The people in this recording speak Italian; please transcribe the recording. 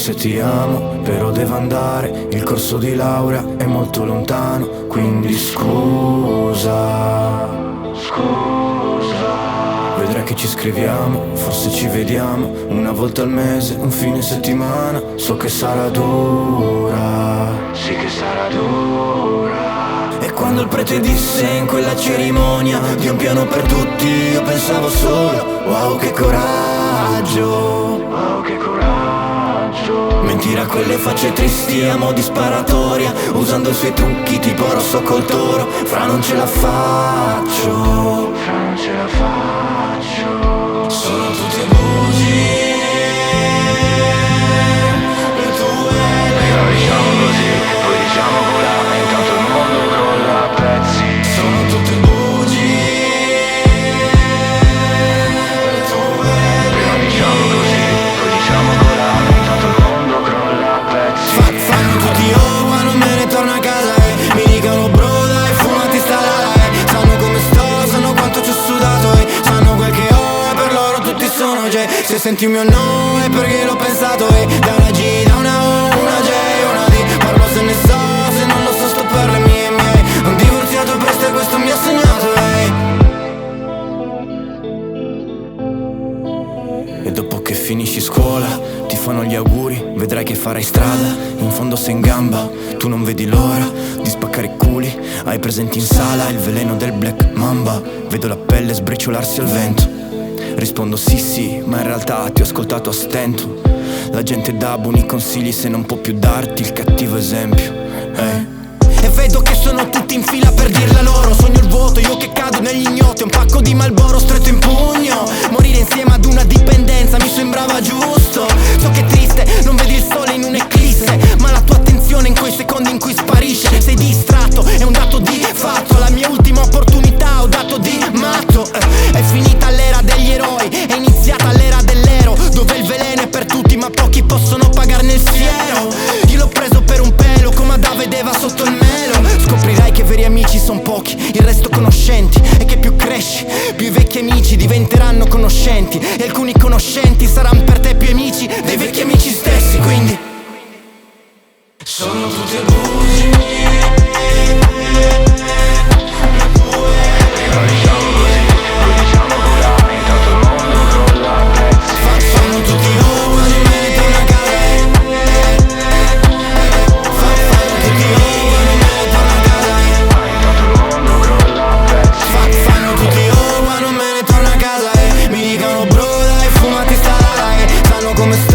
se ti amo, però devo andare, il corso di laurea è molto lontano, quindi scusa. Vedrai che ci scriviamo, forse ci vediamo una volta al mese, un fine settimana. So che sarà dura, sì che sarà dura. E quando il prete disse in quella cerimonia di un piano per tutti, io pensavo solo, wow che coraggio, wow che coraggio. Mentire a quelle facce tristi a mo' di sparatoria, usando i suoi trucchi tipo Rosso col toro. Fra non ce la faccio, fra non ce la faccio. Sono tutte bugie, le tue. Prima diciamo così, poi diciamo colà, intanto il mondo crolla a pezzi. Sono tutte bugie, le tue. Prima diciamo così, poi diciamo colà, intanto il mondo crolla a pezzi. Fanno tutti oh ma non me ne torno a casa mi dicono bro dai fumati sta là sanno come sto, sanno quanto ci ho sudato sanno quel che ho e per loro tutti sono J. Se senti il mio no è perché l'ho pensato da una G, da una O, una J, una D. Parlo se ne so, se non lo so sto per le mie miei. Un divorziato presto e questo mi ha segnato E dopo che finisci scuola ti fanno gli auguri, vedrai che farai strada, in fondo sei in gamba, tu non vedi l'ora di spaccare i culi, hai presenti in sala il veleno del Black Mamba, vedo la pelle sbriciolarsi al vento, rispondo sì, ma in realtà ti ho ascoltato a stento, la gente dà buoni consigli se non può più darti il cattivo esempio, E vedo che sono tutti in fila per dirla loro, sogno il vuoto, io che cado negli ignoti, un pacco di Marlboro stretto in pugno, morire insieme ad una dipendenza mi sembrava giusto. So che è triste, non vedi il sole in un'eclisse, ma la tua attenzione in quei secondi in cui sparisce. Sei distratto, è un dato di fatto, la mia ultima opportunità ho dato di matto. È finita l'era degli eroi, è iniziata l'era dell'ero, dove il veleno è per tutti ma pochi possono pagarne il siero. Io l'ho preso per un pelo, come Adave ed Eva sotto il melo. Scoprirai che veri amici son pochi, il resto conoscenti, e che più cresci, più i vecchi amici diventeranno conoscenti, e alcuni conoscenti saranno per te più amici dei vecchi amici stessi, quindi sono tutte bugie. Prima diciamo così, poi diciamo colà, intanto il mondo crolla a pezzi. Fanno tutti oh ma non me ne torno a casa Fanno tutti oh ma non me ne torno a casa intanto il mondo crolla a pezzi. Fanno tutti oh ma non me ne torno a casa mi dicono bro dai fumati sta là sanno come sto